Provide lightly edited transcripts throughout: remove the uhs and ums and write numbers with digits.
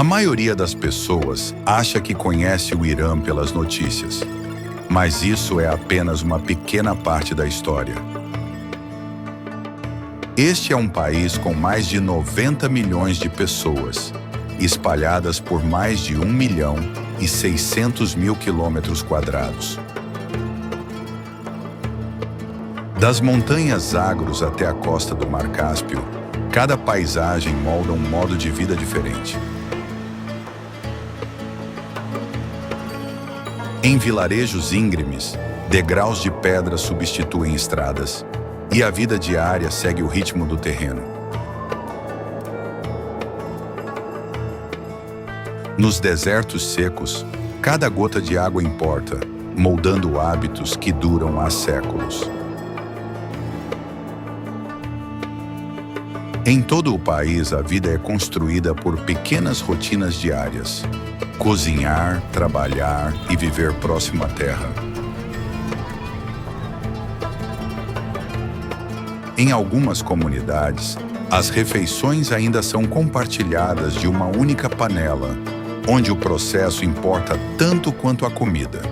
A maioria das pessoas acha que conhece o Irã pelas notícias, mas isso é apenas uma pequena parte da história. Este é um país com mais de 90 milhões de pessoas, espalhadas por mais de 1.600.000 quilômetros quadrados. Das montanhas Zagros até a costa do Mar Cáspio, cada paisagem molda um modo de vida diferente. Em vilarejos íngremes, degraus de pedra substituem estradas, e a vida diária segue o ritmo do terreno. Nos desertos secos, cada gota de água importa, moldando hábitos que duram há séculos. Em todo o país, a vida é construída por pequenas rotinas diárias. Cozinhar, trabalhar e viver próximo à terra. Em algumas comunidades, as refeições ainda são compartilhadas de uma única panela, onde o processo importa tanto quanto a comida.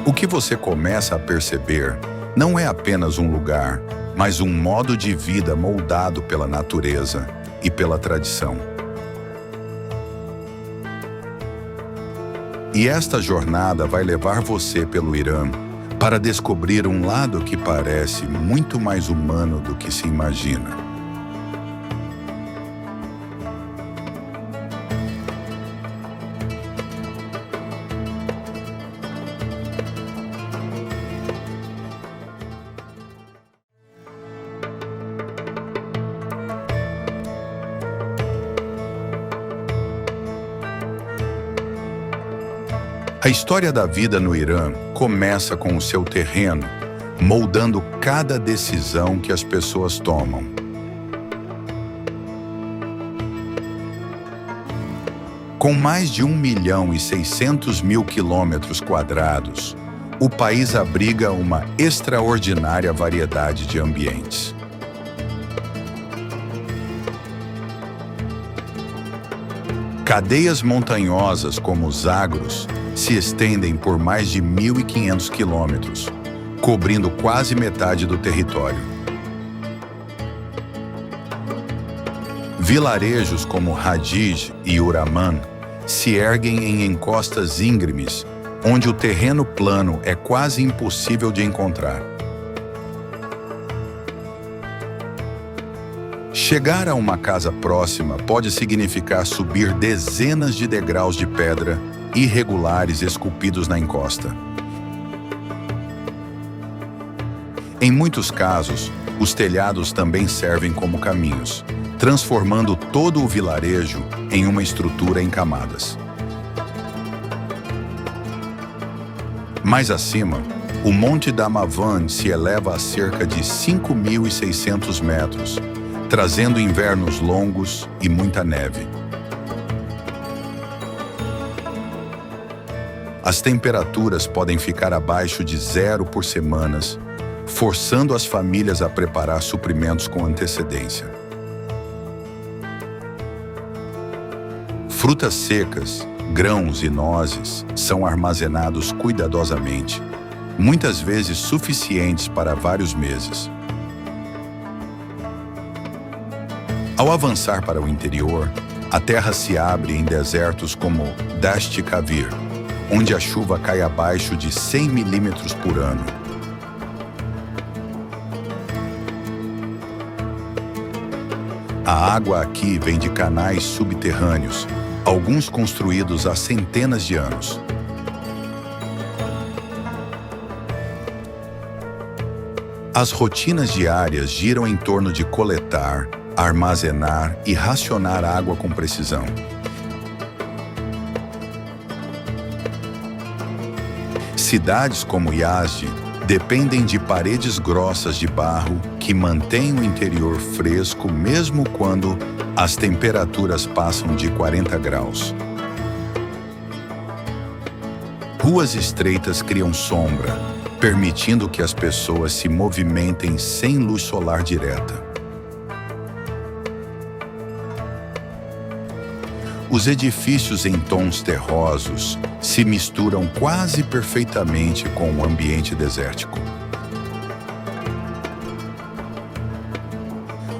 O que você começa a perceber não é apenas um lugar, mas um modo de vida moldado pela natureza e pela tradição. E esta jornada vai levar você pelo Irã para descobrir um lado que parece muito mais humano do que se imagina. A história da vida no Irã começa com o seu terreno, moldando cada decisão que as pessoas tomam. Com mais de 1.600.000 quilômetros quadrados, o país abriga uma extraordinária variedade de ambientes. Cadeias montanhosas como os Zagros se estendem por mais de 1.500 quilômetros, cobrindo quase metade do território. Vilarejos como Hadij e Uraman se erguem em encostas íngremes, onde o terreno plano é quase impossível de encontrar. Chegar a uma casa próxima pode significar subir dezenas de degraus de pedra irregulares esculpidos na encosta. Em muitos casos, os telhados também servem como caminhos, transformando todo o vilarejo em uma estrutura em camadas. Mais acima, o Monte Damavand se eleva a cerca de 5.600 metros, trazendo invernos longos e muita neve. As temperaturas podem ficar abaixo de 0 por semanas, forçando as famílias a preparar suprimentos com antecedência. Frutas secas, grãos e nozes são armazenados cuidadosamente, muitas vezes suficientes para vários meses. Ao avançar para o interior, a terra se abre em desertos como Dasht Kavir, onde a chuva cai abaixo de 100 milímetros por ano. A água aqui vem de canais subterrâneos, alguns construídos há centenas de anos. As rotinas diárias giram em torno de coletar, armazenar e racionar água com precisão. Cidades como Yazd dependem de paredes grossas de barro que mantêm o interior fresco mesmo quando as temperaturas passam de 40 graus. Ruas estreitas criam sombra, permitindo que as pessoas se movimentem sem luz solar direta. Os edifícios em tons terrosos se misturam quase perfeitamente com o ambiente desértico.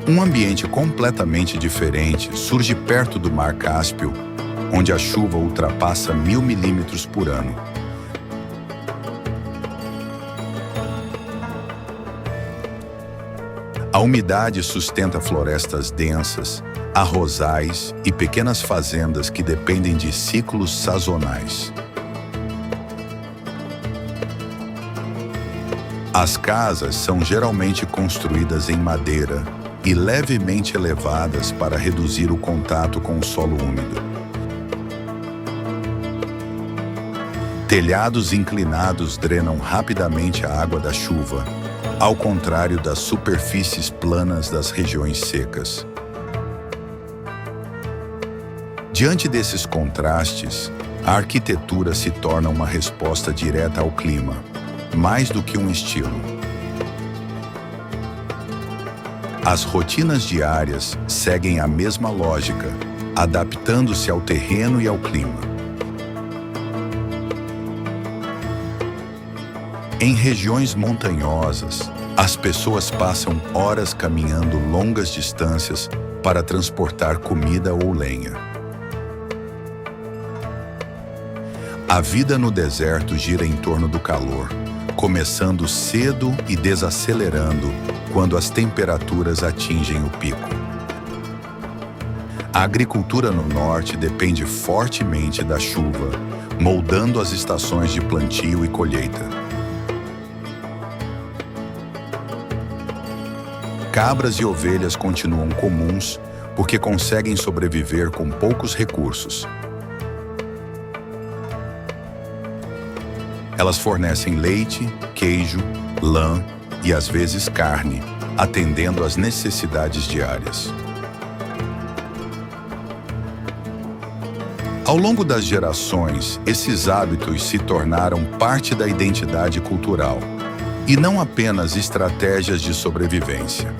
Um ambiente completamente diferente surge perto do Mar Cáspio, onde a chuva ultrapassa 1000 milímetros por ano. A umidade sustenta florestas densas, arrozais e pequenas fazendas que dependem de ciclos sazonais. As casas são geralmente construídas em madeira e levemente elevadas para reduzir o contato com o solo úmido. Telhados inclinados drenam rapidamente a água da chuva, ao contrário das superfícies planas das regiões secas. Diante desses contrastes, a arquitetura se torna uma resposta direta ao clima, mais do que um estilo. As rotinas diárias seguem a mesma lógica, adaptando-se ao terreno e ao clima. Em regiões montanhosas, as pessoas passam horas caminhando longas distâncias para transportar comida ou lenha. A vida no deserto gira em torno do calor, começando cedo e desacelerando quando as temperaturas atingem o pico. A agricultura no norte depende fortemente da chuva, moldando as estações de plantio e colheita. Cabras e ovelhas continuam comuns porque conseguem sobreviver com poucos recursos. Elas fornecem leite, queijo, lã e às vezes carne, atendendo às necessidades diárias. Ao longo das gerações, esses hábitos se tornaram parte da identidade cultural e não apenas estratégias de sobrevivência.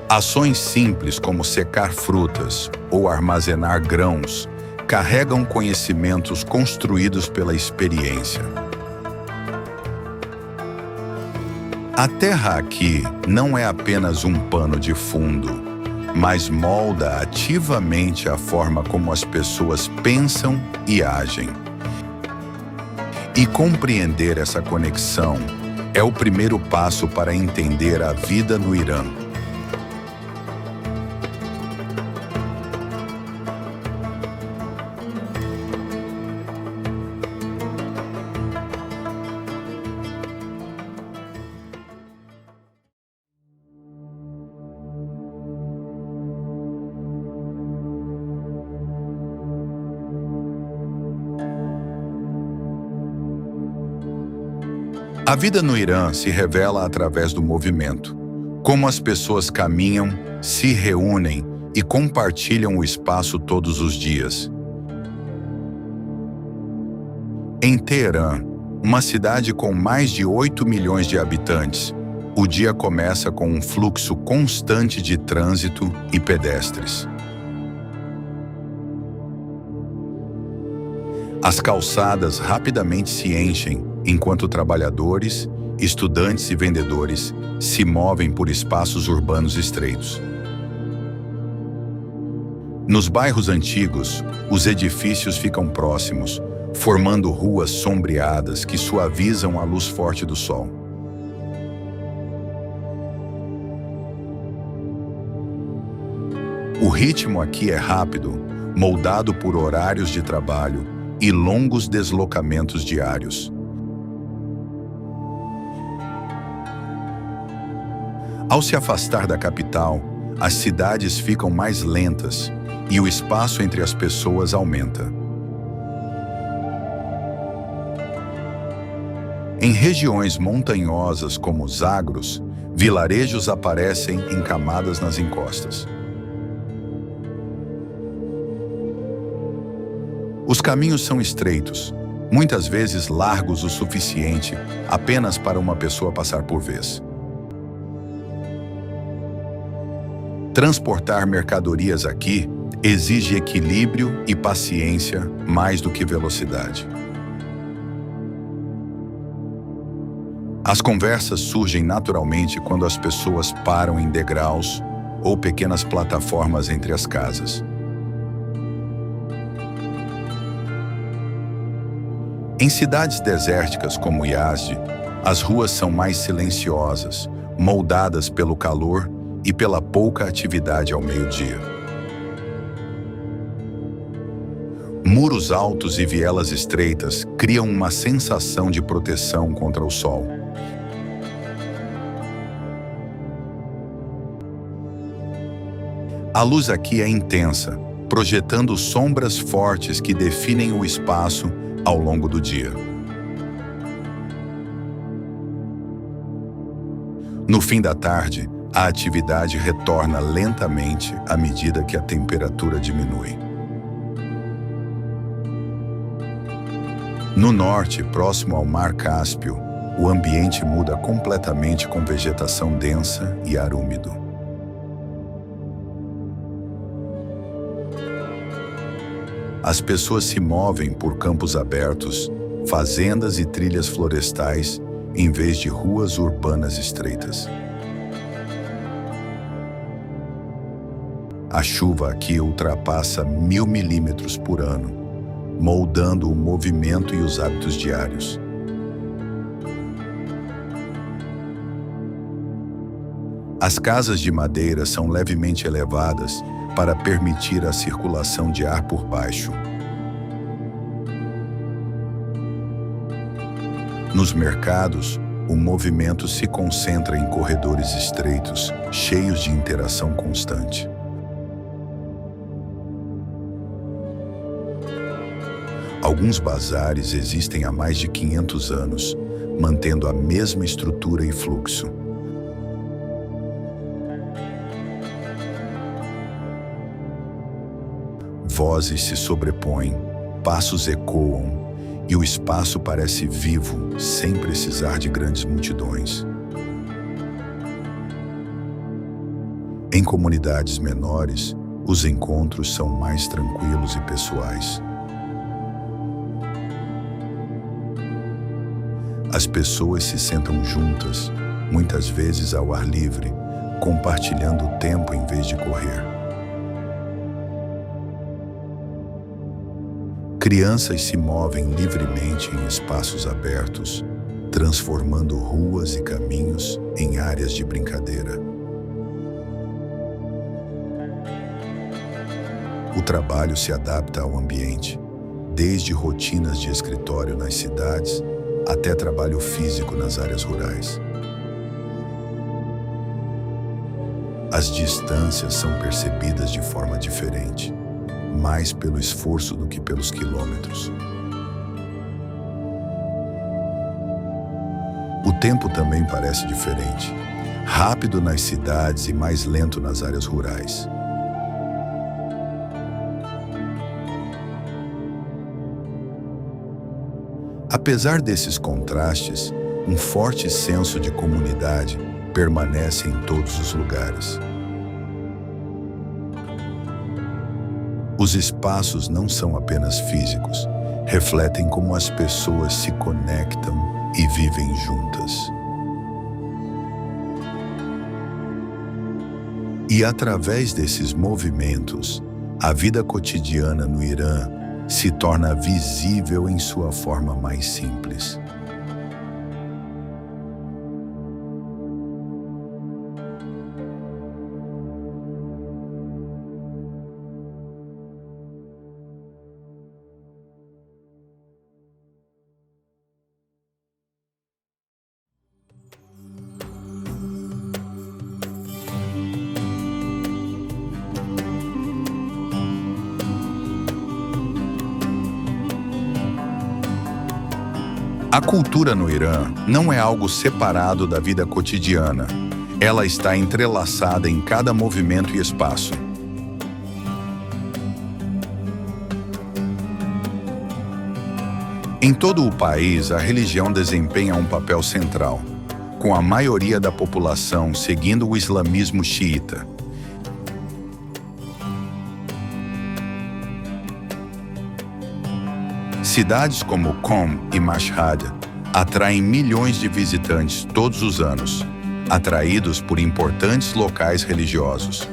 Ações simples como secar frutas ou armazenar grãos carregam conhecimentos construídos pela experiência. A terra aqui não é apenas um pano de fundo, mas molda ativamente a forma como as pessoas pensam e agem. E compreender essa conexão é o primeiro passo para entender a vida no Irã. A vida no Irã se revela através do movimento, como as pessoas caminham, se reúnem e compartilham o espaço todos os dias. Em Teherã, uma cidade com mais de 8 milhões de habitantes, o dia começa com um fluxo constante de trânsito e pedestres. As calçadas rapidamente se enchem enquanto trabalhadores, estudantes e vendedores se movem por espaços urbanos estreitos. Nos bairros antigos, os edifícios ficam próximos, formando ruas sombreadas que suavizam a luz forte do sol. O ritmo aqui é rápido, moldado por horários de trabalho e longos deslocamentos diários. Ao se afastar da capital, as cidades ficam mais lentas e o espaço entre as pessoas aumenta. Em regiões montanhosas como Zagros, vilarejos aparecem em camadas nas encostas. Os caminhos são estreitos, muitas vezes largos o suficiente apenas para uma pessoa passar por vez. Transportar mercadorias aqui exige equilíbrio e paciência mais do que velocidade. As conversas surgem naturalmente quando as pessoas param em degraus ou pequenas plataformas entre as casas. Em cidades desérticas como Yazd, as ruas são mais silenciosas, moldadas pelo calor e pela pouca atividade ao meio-dia. Muros altos e vielas estreitas criam uma sensação de proteção contra o sol. A luz aqui é intensa, projetando sombras fortes que definem o espaço ao longo do dia. No fim da tarde, a atividade retorna lentamente à medida que a temperatura diminui. No norte, próximo ao Mar Cáspio, o ambiente muda completamente com vegetação densa e ar úmido. As pessoas se movem por campos abertos, fazendas e trilhas florestais, em vez de ruas urbanas estreitas. A chuva aqui ultrapassa 1000 milímetros por ano, moldando o movimento e os hábitos diários. As casas de madeira são levemente elevadas para permitir a circulação de ar por baixo. Nos mercados, o movimento se concentra em corredores estreitos, cheios de interação constante. Alguns bazares existem há mais de 500 anos, mantendo a mesma estrutura e fluxo. Vozes se sobrepõem, passos ecoam, e o espaço parece vivo, sem precisar de grandes multidões. Em comunidades menores, os encontros são mais tranquilos e pessoais. As pessoas se sentam juntas, muitas vezes ao ar livre, compartilhando o tempo em vez de correr. Crianças se movem livremente em espaços abertos, transformando ruas e caminhos em áreas de brincadeira. O trabalho se adapta ao ambiente, desde rotinas de escritório nas cidades até trabalho físico nas áreas rurais. As distâncias são percebidas de forma diferente, mais pelo esforço do que pelos quilômetros. O tempo também parece diferente, rápido nas cidades e mais lento nas áreas rurais. Apesar desses contrastes, um forte senso de comunidade permanece em todos os lugares. Os espaços não são apenas físicos, refletem como as pessoas se conectam e vivem juntas. E através desses movimentos, a vida cotidiana no Irã se torna visível em sua forma mais simples. A cultura no Irã não é algo separado da vida cotidiana. Ela está entrelaçada em cada movimento e espaço. Em todo o país, a religião desempenha um papel central, com a maioria da população seguindo o islamismo xiita. Cidades como Qom e Mashhad atraem milhões de visitantes todos os anos, atraídos por importantes locais religiosos.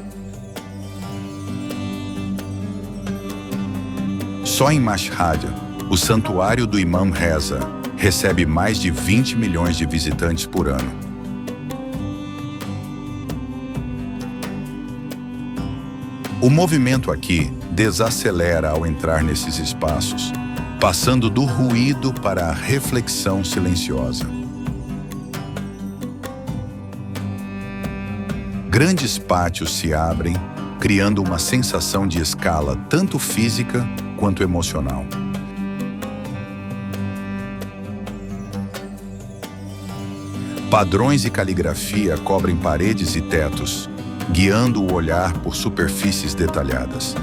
Só em Mashhad, o santuário do Imam Reza recebe mais de 20 milhões de visitantes por ano. O movimento aqui desacelera ao entrar nesses espaços, passando do ruído para a reflexão silenciosa. Grandes pátios se abrem, criando uma sensação de escala tanto física quanto emocional. Padrões e caligrafia cobrem paredes e tetos, guiando o olhar por superfícies detalhadas.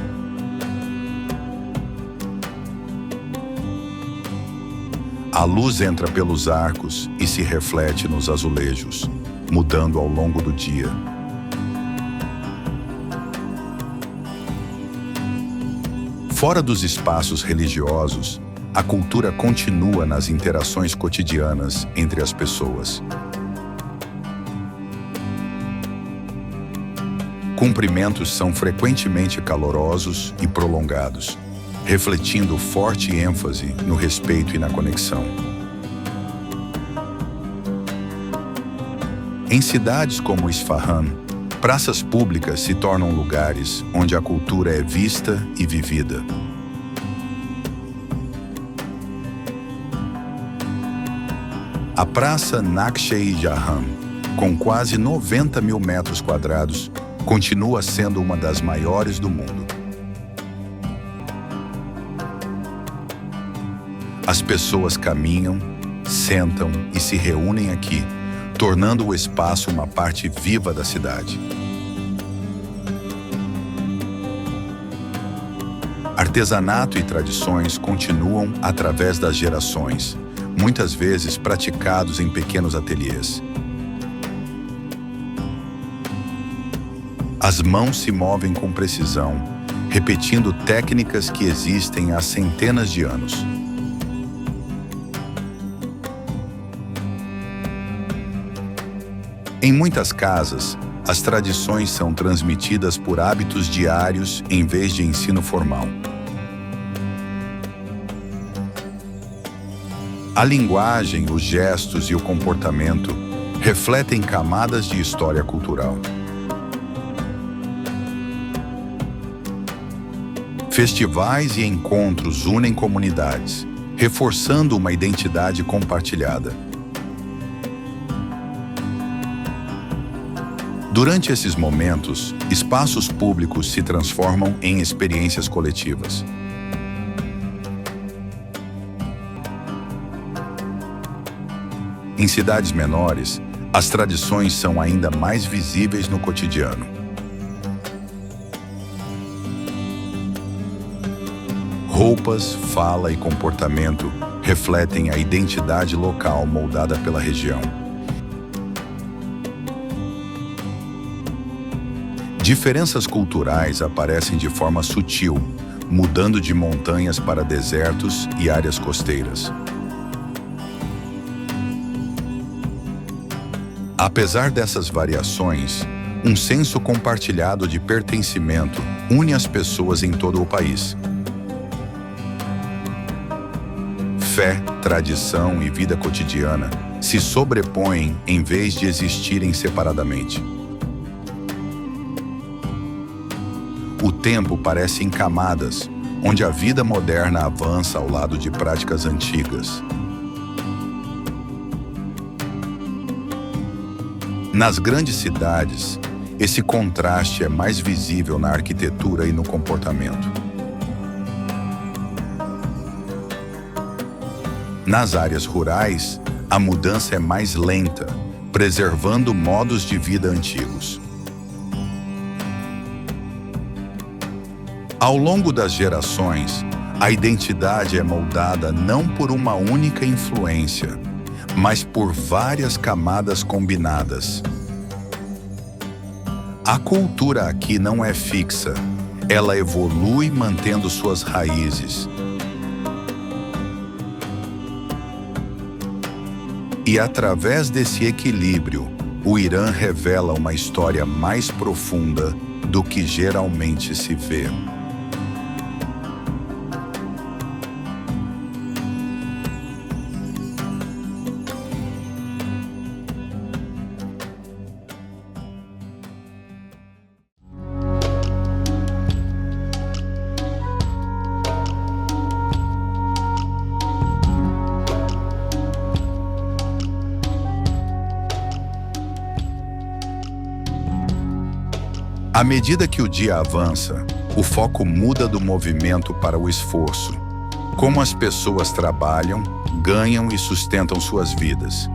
A luz entra pelos arcos e se reflete nos azulejos, mudando ao longo do dia. Fora dos espaços religiosos, a cultura continua nas interações cotidianas entre as pessoas. Cumprimentos são frequentemente calorosos e prolongados, refletindo forte ênfase no respeito e na conexão. Em cidades como Isfahan, praças públicas se tornam lugares onde a cultura é vista e vivida. A Praça Naqsh-e-Jahan, com quase 90 mil metros quadrados, continua sendo uma das maiores do mundo. As pessoas caminham, sentam e se reúnem aqui, tornando o espaço uma parte viva da cidade. Artesanato e tradições continuam através das gerações, muitas vezes praticados em pequenos ateliês. As mãos se movem com precisão, repetindo técnicas que existem há centenas de anos. Em muitas casas, as tradições são transmitidas por hábitos diários em vez de ensino formal. A linguagem, os gestos e o comportamento refletem camadas de história cultural. Festivais e encontros unem comunidades, reforçando uma identidade compartilhada. Durante esses momentos, espaços públicos se transformam em experiências coletivas. Em cidades menores, as tradições são ainda mais visíveis no cotidiano. Roupas, fala e comportamento refletem a identidade local moldada pela região. Diferenças culturais aparecem de forma sutil, mudando de montanhas para desertos e áreas costeiras. Apesar dessas variações, um senso compartilhado de pertencimento une as pessoas em todo o país. Fé, tradição e vida cotidiana se sobrepõem em vez de existirem separadamente. O tempo parece em camadas, onde a vida moderna avança ao lado de práticas antigas. Nas grandes cidades, esse contraste é mais visível na arquitetura e no comportamento. Nas áreas rurais, a mudança é mais lenta, preservando modos de vida antigos. Ao longo das gerações, a identidade é moldada não por uma única influência, mas por várias camadas combinadas. A cultura aqui não é fixa, ela evolui mantendo suas raízes. E através desse equilíbrio, o Irã revela uma história mais profunda do que geralmente se vê. À medida que o dia avança, o foco muda do movimento para o esforço. Como as pessoas trabalham, ganham e sustentam suas vidas.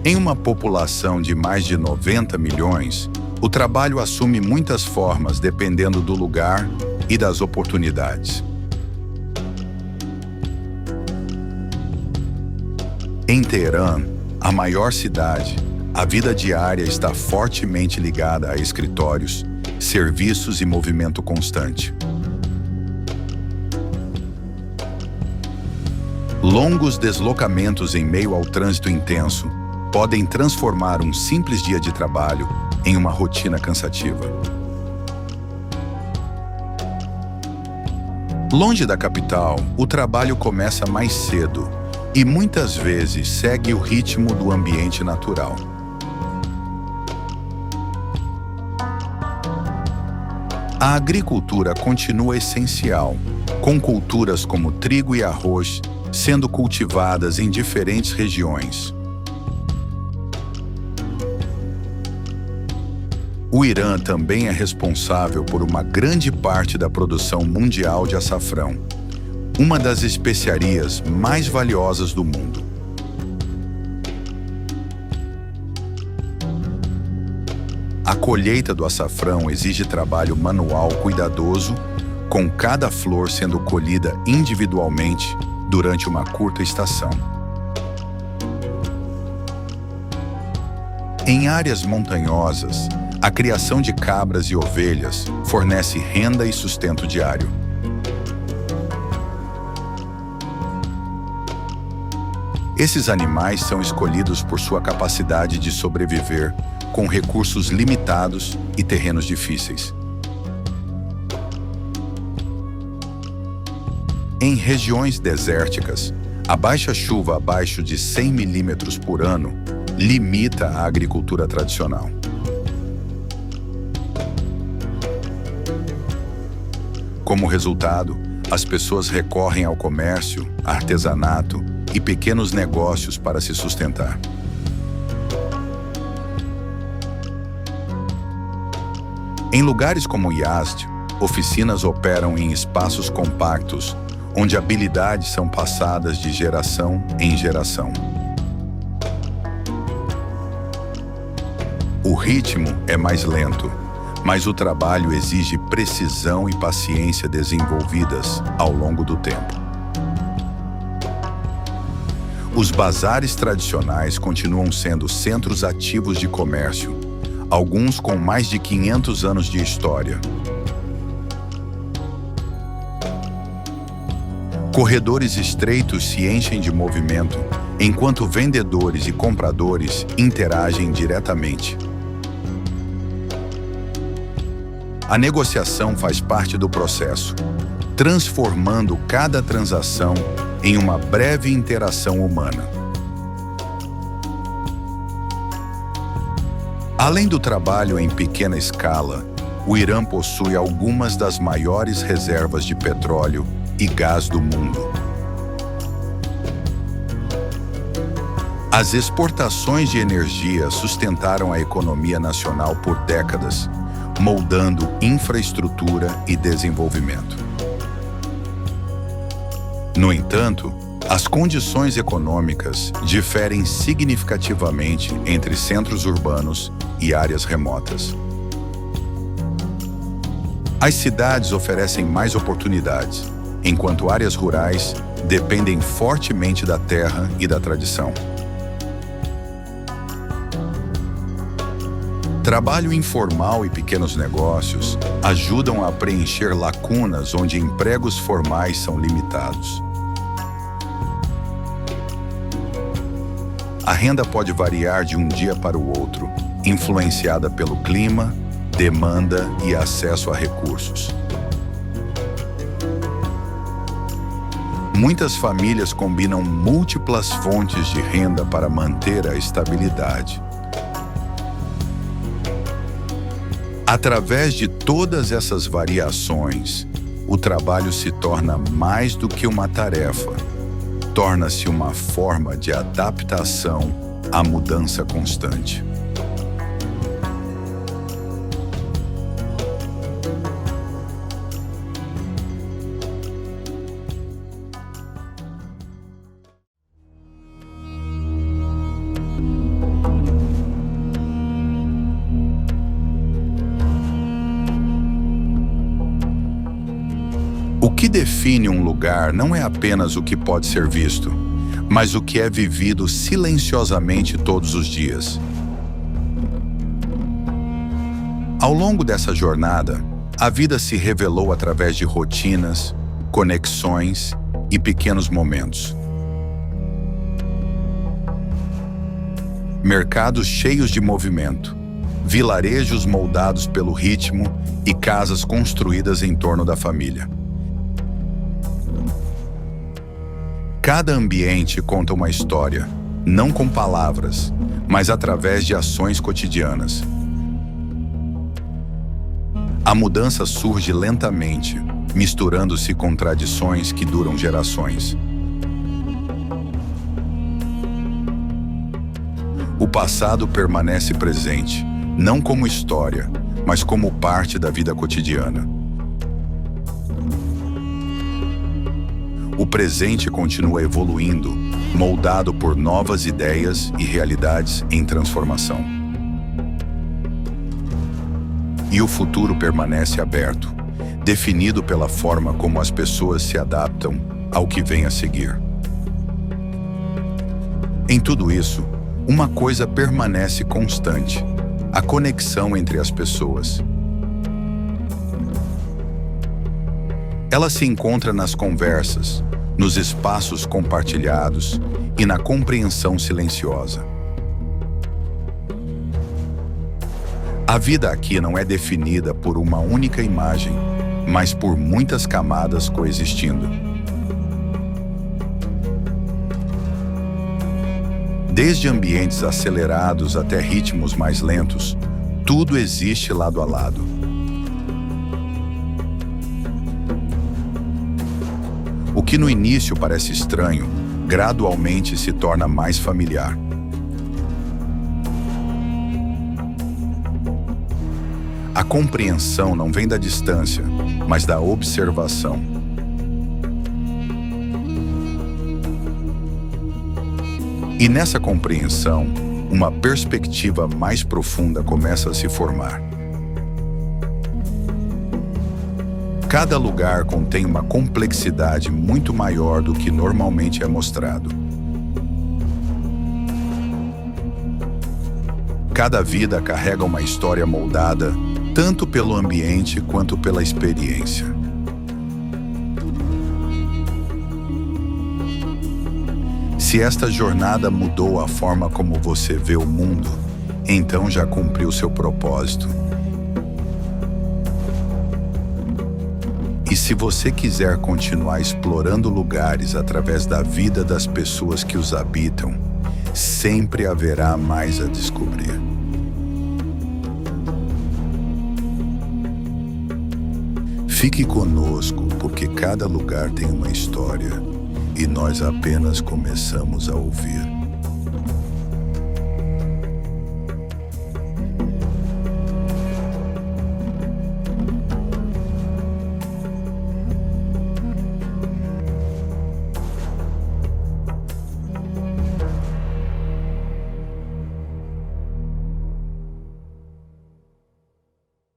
Em uma população de mais de 90 milhões, o trabalho assume muitas formas dependendo do lugar e das oportunidades. Em Teherã, a maior cidade, a vida diária está fortemente ligada a escritórios, serviços e movimento constante. Longos deslocamentos em meio ao trânsito intenso podem transformar um simples dia de trabalho em uma rotina cansativa. Longe da capital, o trabalho começa mais cedo e muitas vezes segue o ritmo do ambiente natural. A agricultura continua essencial, com culturas como trigo e arroz sendo cultivadas em diferentes regiões. O Irã também é responsável por uma grande parte da produção mundial de açafrão, uma das especiarias mais valiosas do mundo. A colheita do açafrão exige trabalho manual cuidadoso, com cada flor sendo colhida individualmente durante uma curta estação. Em áreas montanhosas, a criação de cabras e ovelhas fornece renda e sustento diário. Esses animais são escolhidos por sua capacidade de sobreviver com recursos limitados e terrenos difíceis. Em regiões desérticas, a baixa chuva abaixo de 100 milímetros por ano limita a agricultura tradicional. Como resultado, as pessoas recorrem ao comércio, artesanato e pequenos negócios para se sustentar. Em lugares como Yazd, oficinas operam em espaços compactos, onde habilidades são passadas de geração em geração. O ritmo é mais lento, mas o trabalho exige precisão e paciência desenvolvidas ao longo do tempo. Os bazares tradicionais continuam sendo centros ativos de comércio, alguns com mais de 500 anos de história. Corredores estreitos se enchem de movimento, enquanto vendedores e compradores interagem diretamente. A negociação faz parte do processo, transformando cada transação em uma breve interação humana. Além do trabalho em pequena escala, o Irã possui algumas das maiores reservas de petróleo e gás do mundo. As exportações de energia sustentaram a economia nacional por décadas, moldando infraestrutura e desenvolvimento. No entanto, as condições econômicas diferem significativamente entre centros urbanos e áreas remotas. As cidades oferecem mais oportunidades, enquanto áreas rurais dependem fortemente da terra e da tradição. Trabalho informal e pequenos negócios ajudam a preencher lacunas onde empregos formais são limitados. A renda pode variar de um dia para o outro, influenciada pelo clima, demanda e acesso a recursos. Muitas famílias combinam múltiplas fontes de renda para manter a estabilidade. Através de todas essas variações, o trabalho se torna mais do que uma tarefa, torna-se uma forma de adaptação à mudança constante. O que define um lugar não é apenas o que pode ser visto, mas o que é vivido silenciosamente todos os dias. Ao longo dessa jornada, a vida se revelou através de rotinas, conexões e pequenos momentos. Mercados cheios de movimento, vilarejos moldados pelo ritmo e casas construídas em torno da família. Cada ambiente conta uma história, não com palavras, mas através de ações cotidianas. A mudança surge lentamente, misturando-se com tradições que duram gerações. O passado permanece presente, não como história, mas como parte da vida cotidiana. O presente continua evoluindo, moldado por novas ideias e realidades em transformação. E o futuro permanece aberto, definido pela forma como as pessoas se adaptam ao que vem a seguir. Em tudo isso, uma coisa permanece constante: a conexão entre as pessoas. Ela se encontra nas conversas, nos espaços compartilhados e na compreensão silenciosa. A vida aqui não é definida por uma única imagem, mas por muitas camadas coexistindo. Desde ambientes acelerados até ritmos mais lentos, tudo existe lado a lado. O que no início parece estranho, gradualmente se torna mais familiar. A compreensão não vem da distância, mas da observação. E nessa compreensão, uma perspectiva mais profunda começa a se formar. Cada lugar contém uma complexidade muito maior do que normalmente é mostrado. Cada vida carrega uma história moldada tanto pelo ambiente quanto pela experiência. Se esta jornada mudou a forma como você vê o mundo, então já cumpriu seu propósito. E se você quiser continuar explorando lugares através da vida das pessoas que os habitam, sempre haverá mais a descobrir. Fique conosco, porque cada lugar tem uma história e nós apenas começamos a ouvir.